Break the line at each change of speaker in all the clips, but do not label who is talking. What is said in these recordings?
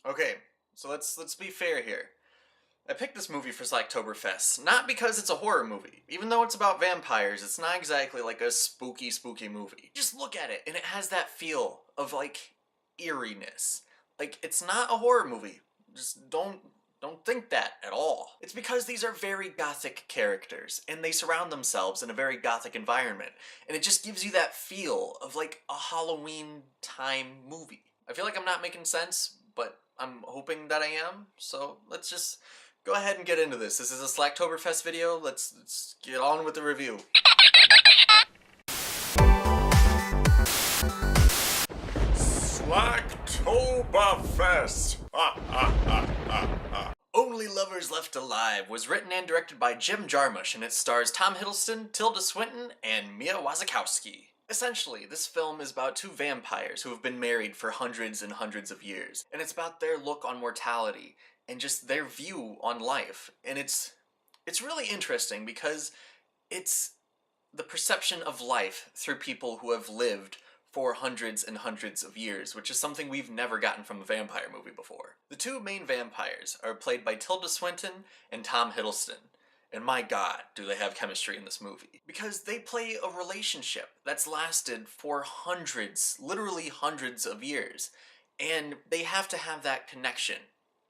Okay, so let's be fair here. I picked this movie for Slacktoberfest not because it's a horror movie. Even though it's about vampires, it's not exactly like a spooky movie. Just look at it, and it has that feel of like eeriness. Like it's not a horror movie. Just don't think that at all. It's because these are very gothic characters, and they surround themselves in a very gothic environment, and it just gives you that feel of like a Halloween time movie. I feel like I'm not making sense, but I'm hoping that I am. So let's just go ahead and get into this. This is a Slacktoberfest video. Let's get on with the review.
Slacktoberfest! Ha ha ha ha ha.
Only Lovers Left Alive was written and directed by Jim Jarmusch, and it stars Tom Hiddleston, Tilda Swinton, and Mia Wasikowska. Essentially, this film is about two vampires who have been married for hundreds and hundreds of years, and it's about their look on mortality and just their view on life. And it's really interesting because it's the perception of life through people who have lived for hundreds and hundreds of years, which is something we've never gotten from a vampire movie before. The two main vampires are played by Tilda Swinton and Tom Hiddleston. And my god, do they have chemistry in this movie. Because they play a relationship that's lasted for hundreds, literally hundreds of years. And they have to have that connection.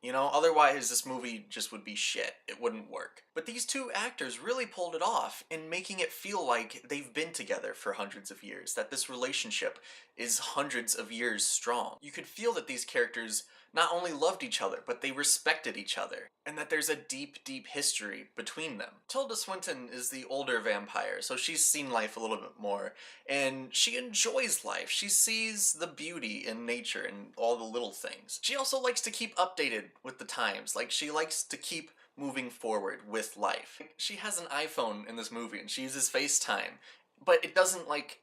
You know, otherwise this movie just would be shit. It wouldn't work. But these two actors really pulled it off in making it feel like they've been together for hundreds of years, that this relationship is hundreds of years strong. You could feel that these characters not only loved each other, but they respected each other, and that there's a deep history between them. Tilda Swinton is the older vampire, so she's seen life a little bit more, and she enjoys life. She sees the beauty in nature and all the little things. She also likes to keep updated with the times. Like, she likes to keep moving forward with life. She has an iPhone in this movie, and she uses FaceTime, but it doesn't, like,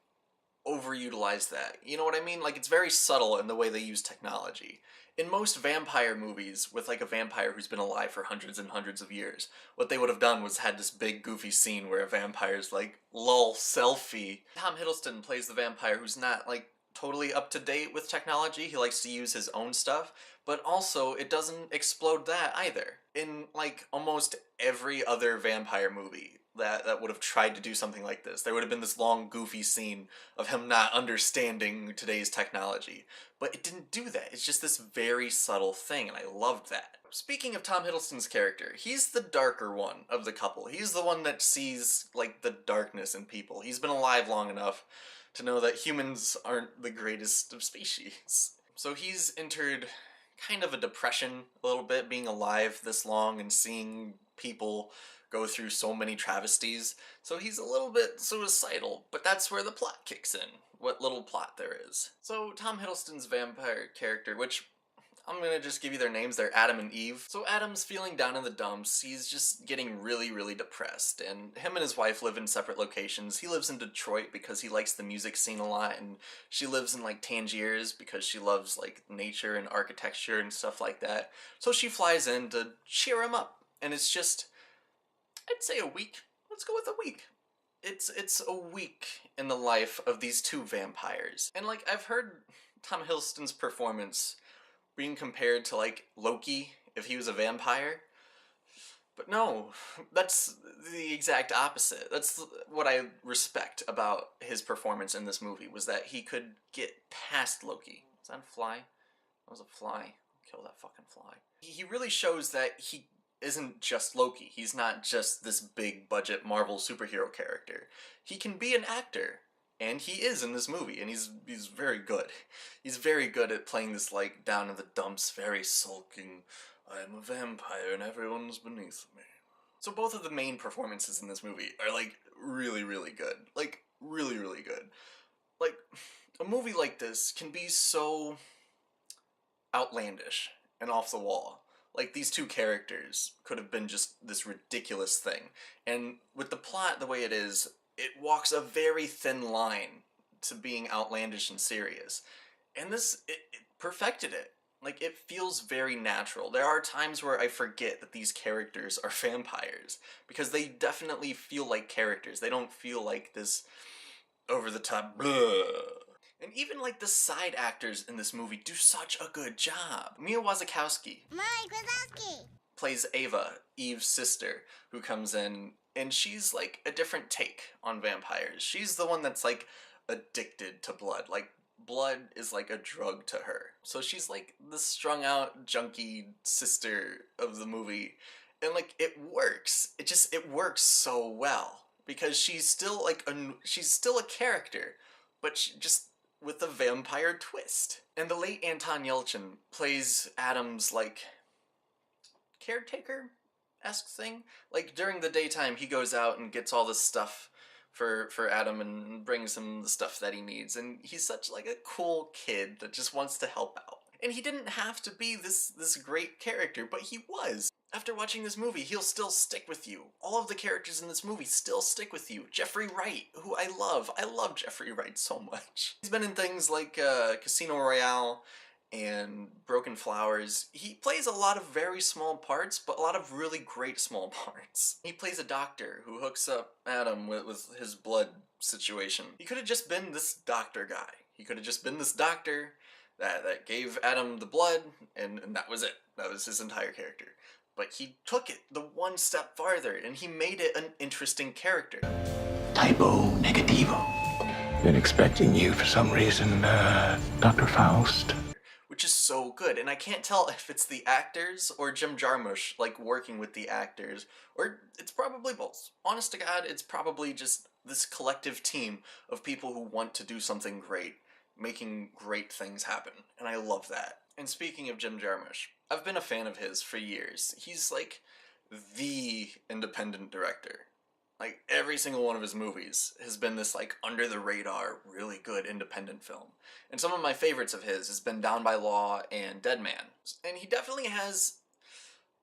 overutilize that. You know what I mean? Like, it's very subtle in the way they use technology. In most vampire movies, with like a vampire who's been alive for hundreds and hundreds of years, what they would have done was had this big goofy scene where a vampire's like, lol, selfie. Tom Hiddleston plays the vampire who's not like totally up to date with technology. He likes to use his own stuff, but also it doesn't explode that either. In like almost every other vampire movie that would have tried to do something like this, there would have been this long goofy scene of him not understanding today's technology. But it didn't do that. It's just this very subtle thing, and I loved that. Speaking of Tom Hiddleston's character, he's the darker one of the couple. He's the one that sees, like, the darkness in people. He's been alive long enough to know that humans aren't the greatest of species. So he's entered kind of a depression a little bit, being alive this long and seeing people go through so many travesties. So he's a little bit suicidal, but that's where the plot kicks in. What little plot there is. So Tom Hiddleston's vampire character, which I'm gonna just give you their names, they're Adam and Eve. So Adam's feeling down in the dumps, he's just getting really depressed, and him and his wife live in separate locations. He lives in Detroit because he likes the music scene a lot, and she lives in like Tangiers because she loves like nature and architecture and stuff like that. So she flies in to cheer him up, and it's just, I'd say a week. Let's go with a week. It's a week in the life of these two vampires. And like I've heard Tom Hiddleston's performance being compared to like Loki if he was a vampire. But no, that's the exact opposite. That's what I respect about his performance in this movie, was that he could get past Loki. Is that a fly? That was a fly. Kill that fucking fly. He really shows that he isn't just Loki. He's not just this big budget Marvel superhero character. He can be an actor, and he is in this movie, and he's very good. He's very good at playing this like down in the dumps, very sulking, I am a vampire and everyone's beneath me. So both of the main performances in this movie are like really good. Like really good. Like a movie like this can be so outlandish and off the wall. Like, these two characters could have been just this ridiculous thing. And with the plot the way it is, it walks a very thin line to being outlandish and serious. And this, it perfected it. Like, it feels very natural. There are times where I forget that these characters are vampires, because they definitely feel like characters. They don't feel like this over-the-top blah. And even like the side actors in this movie do such a good job. Mia Wasikowska
Mike Wazowski.
plays Ava, Eve's sister, who comes in, and she's like a different take on vampires. She's the one that's like addicted to blood. Like, blood is like a drug to her. So she's like the strung out, junkie sister of the movie. And like, it works. It works so well. Because she's still like she's still a character, but she just with a vampire twist. And the late Anton Yelchin plays Adam's like caretaker-esque thing. Like, during the daytime, he goes out and gets all this stuff for Adam and brings him the stuff that he needs. And he's such like a cool kid that just wants to help out. And he didn't have to be this great character, but he was. After watching this movie, he'll still stick with you. All of the characters in this movie still stick with you. Jeffrey Wright, who I love. I love Jeffrey Wright so much. He's been in things like Casino Royale and Broken Flowers. He plays a lot of very small parts, but a lot of really great small parts. He plays a doctor who hooks up Adam with his blood situation. He could have just been this doctor guy. He could have just been this doctor that gave Adam the blood, and that was it. That was his entire character. But he took it the one step farther, and he made it an interesting character.
Typo negativo. Been expecting you for some reason, Dr. Faust.
Which is so good, and I can't tell if it's the actors or Jim Jarmusch, like, working with the actors, or it's probably both. Honest to God, it's probably just this collective team of people who want to do something great, making great things happen, and I love that. And speaking of Jim Jarmusch, I've been a fan of his for years. He's like the independent director. Like, every single one of his movies has been this like under the radar, really good independent film. And some of my favorites of his has been Down by Law and Dead Man. And he definitely has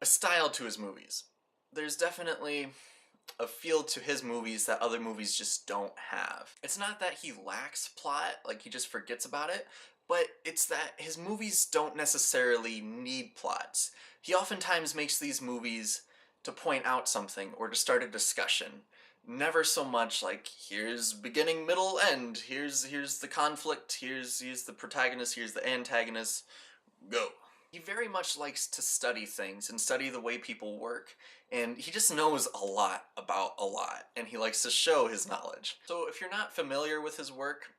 a style to his movies. There's definitely a feel to his movies that other movies just don't have. It's not that he lacks plot, like he just forgets about it, but it's that his movies don't necessarily need plots. He oftentimes makes these movies to point out something or to start a discussion. Never so much like, here's beginning, middle, end, here's the conflict, here's the protagonist, here's the antagonist, go. He very much likes to study things and study the way people work, and he just knows a lot about a lot, and he likes to show his knowledge. So if you're not familiar with his work,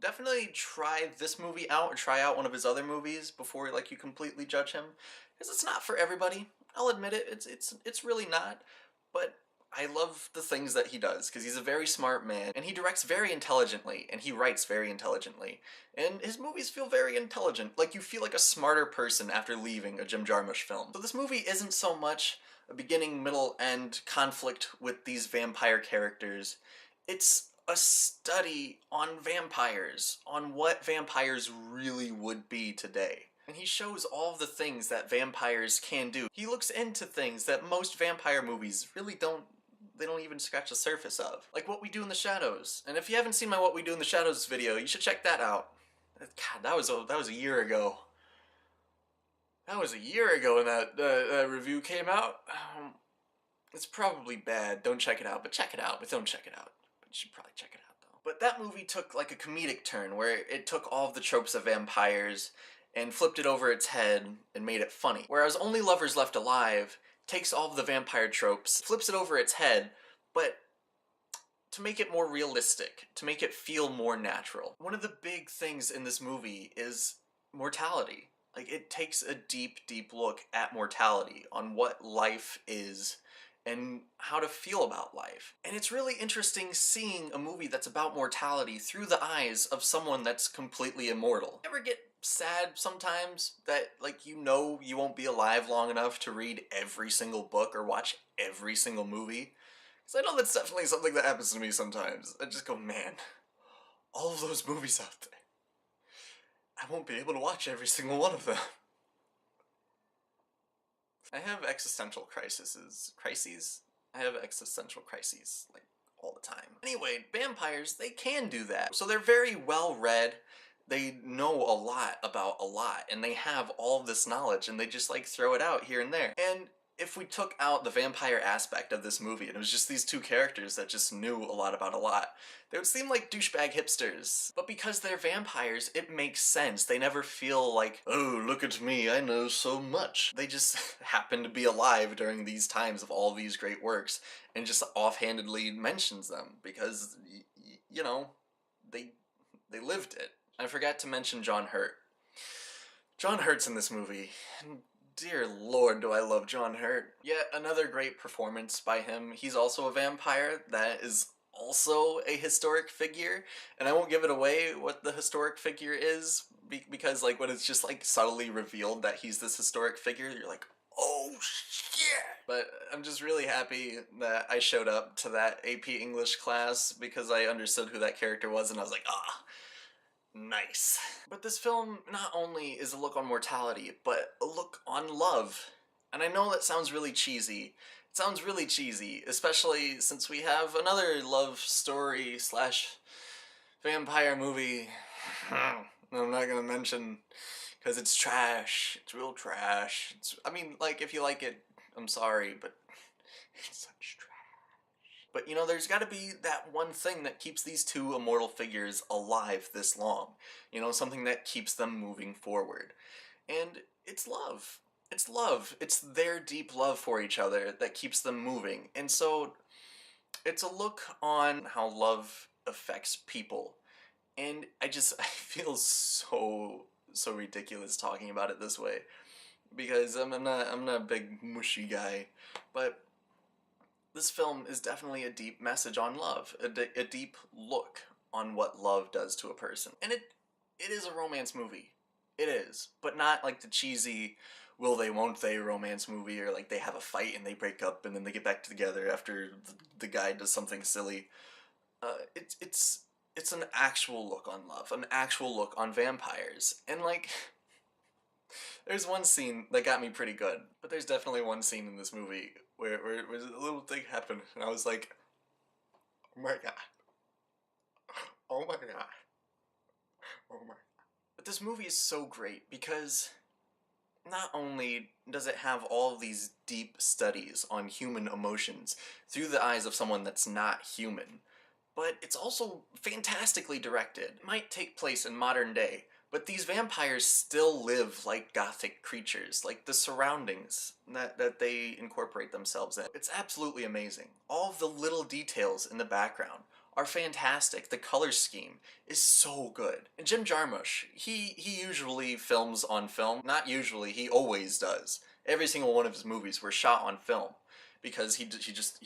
definitely try this movie out or try out one of his other movies before like you completely judge him, because it's not for everybody. I'll admit it, it's really not, but I love the things that he does, because he's a very smart man, and he directs very intelligently, and he writes very intelligently, and his movies feel very intelligent, like you feel like a smarter person after leaving a Jim Jarmusch film. So this movie isn't so much a beginning, middle, end conflict with these vampire characters. It's a study on vampires, on what vampires really would be today. And he shows all of the things that vampires can do. He looks into things that most vampire movies really don't even scratch the surface of. Like What We Do in the Shadows. And if you haven't seen my What We Do in the Shadows video, you should check that out. God, that was a year ago. That was a year ago when that review came out. It's probably bad. Don't check it out, but check it out. But don't check it out. But you should probably check it out, though. But that movie took like a comedic turn, where it took all of the tropes of vampires and flipped it over its head and made it funny. Whereas Only Lovers Left Alive takes all of the vampire tropes, flips it over its head, but to make it more realistic, to make it feel more natural. One of the big things in this movie is mortality. Like, it takes a deep, deep look at mortality, on what life is, and how to feel about life. And it's really interesting seeing a movie that's about mortality through the eyes of someone that's completely immortal. Ever get sad sometimes that, like, you know you won't be alive long enough to read every single book or watch every single movie? Because I know that's definitely something that happens to me sometimes. I just go, man, all of those movies out there, I won't be able to watch every single one of them. I have existential crises. I have existential crises, like, all the time. Anyway, vampires, they can do that. So they're very well read. They know a lot about a lot, and they have all of this knowledge, and they just like throw it out here and there. And if we took out the vampire aspect of this movie and it was just these two characters that just knew a lot about a lot, they would seem like douchebag hipsters. But because they're vampires, it makes sense. They never feel like, oh, look at me, I know so much. They just happen to be alive during these times of all these great works and just offhandedly mentions them because, you know, they lived it. I forgot to mention John Hurt. John Hurt's in this movie. Dear Lord, do I love John Hurt. Yet another great performance by him. He's also a vampire that is also a historic figure, and I won't give it away what the historic figure is, because like when it's just like subtly revealed that he's this historic figure, you're like, oh shit! But I'm just really happy that I showed up to that AP English class because I understood who that character was, and I was like, ah, nice. But this film not only is a look on mortality, but a look on love. And I know that sounds really cheesy. It sounds really cheesy, especially since we have another love story slash vampire movie I'm not gonna mention because it's trash. It's real trash. I mean, like, if you like it, I'm sorry, but it's such trash. But, you know, there's gotta be that one thing that keeps these two immortal figures alive this long. You know, something that keeps them moving forward. And it's love. It's love. It's their deep love for each other that keeps them moving. And so, it's a look on how love affects people. And I feel so ridiculous talking about it this way. Because I'm not a big mushy guy. But this film is definitely a deep message on love. A deep look on what love does to a person. And it is a romance movie. It is. But not like the cheesy will they won't they romance movie, or like they have a fight and they break up and then they get back together after the guy does something silly. It's an actual look on love, an actual look on vampires. And like, there's one scene that got me pretty good, but there's definitely one scene in this movie where a little thing happened and I was like, oh my god. Oh my god. Oh my god. But this movie is so great because not only does it have all these deep studies on human emotions through the eyes of someone that's not human, but it's also fantastically directed. It might take place in modern day, but these vampires still live like gothic creatures, like the surroundings that they incorporate themselves in. It's absolutely amazing. All of the little details in the background are fantastic. The color scheme is so good. And Jim Jarmusch, he usually films on film. Not usually, he always does. Every single one of his movies were shot on film because he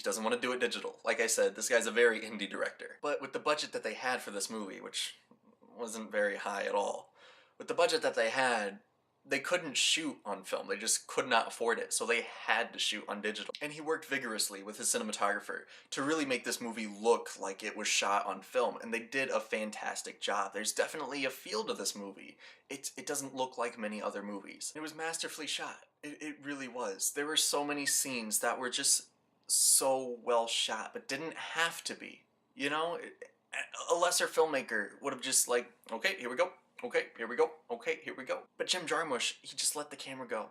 doesn't want to do it digital. Like I said, this guy's a very indie director. But with the budget that they had for this movie, which wasn't very high at all, with the budget that they had, they couldn't shoot on film. They just could not afford it, so they had to shoot on digital. And he worked vigorously with his cinematographer to really make this movie look like it was shot on film, and they did a fantastic job. There's definitely a feel to this movie. It doesn't look like many other movies. It was masterfully shot. It really was. There were so many scenes that were just so well shot, but didn't have to be. You know, a lesser filmmaker would have just like, okay, here we go. Okay, here we go. Okay, here we go. But Jim Jarmusch, he just let the camera go.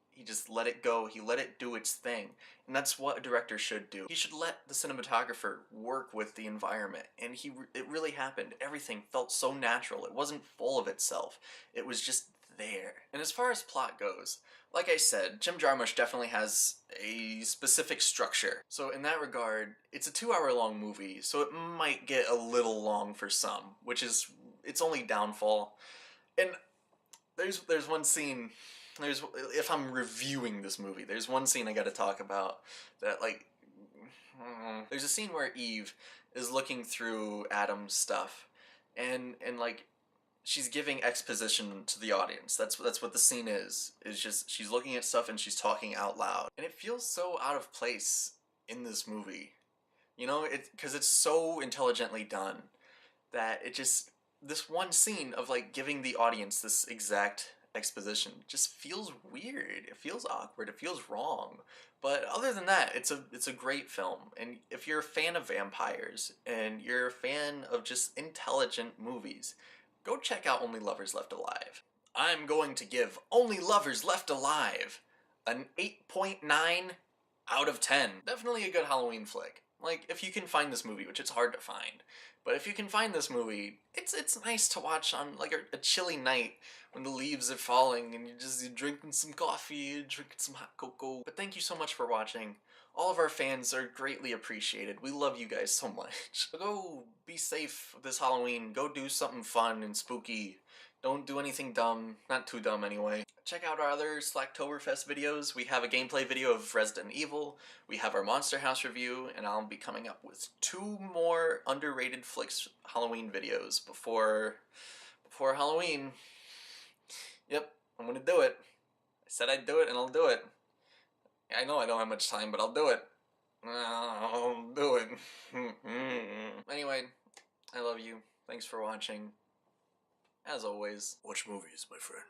He just let it go. He let it do its thing. And that's what a director should do. He should let the cinematographer work with the environment. And it really happened. Everything felt so natural. It wasn't full of itself. It was just there. And as far as plot goes, like I said, Jim Jarmusch definitely has a specific structure. So in that regard, it's a 2-hour-long movie, so it might get a little long for some, which is its only downfall. And there's one scene, if I'm reviewing this movie, there's one scene I gotta talk about that, like, there's a scene where Eve is looking through Adam's stuff, and like, she's giving exposition to the audience. That's what the scene is just, she's looking at stuff and she's talking out loud. And it feels so out of place in this movie. You know, because it's so intelligently done that it just, this one scene of like giving the audience this exact exposition just feels weird. It feels awkward. It feels wrong. But other than that, it's a great film. And if you're a fan of vampires and you're a fan of just intelligent movies, go check out Only Lovers Left Alive. I'm going to give Only Lovers Left Alive an 8.9 out of 10. Definitely a good Halloween flick. Like, if you can find this movie, which it's hard to find, but if you can find this movie, it's nice to watch on, like, a chilly night when the leaves are falling and you're drinking some coffee, you're drinking some hot cocoa. But thank you so much for watching. All of our fans are greatly appreciated. We love you guys so much. Go be safe this Halloween. Go do something fun and spooky. Don't do anything dumb. Not too dumb anyway. Check out our other Slacktoberfest videos. We have a gameplay video of Resident Evil. We have our Monster House review. And I'll be coming up with 2 more underrated flicks Halloween videos before Halloween. Yep, I'm gonna do it. I said I'd do it and I'll do it. I know I don't have much time, but I'll do it. I'll do it. Anyway, I love you. Thanks for watching. As always, watch movies, my friend.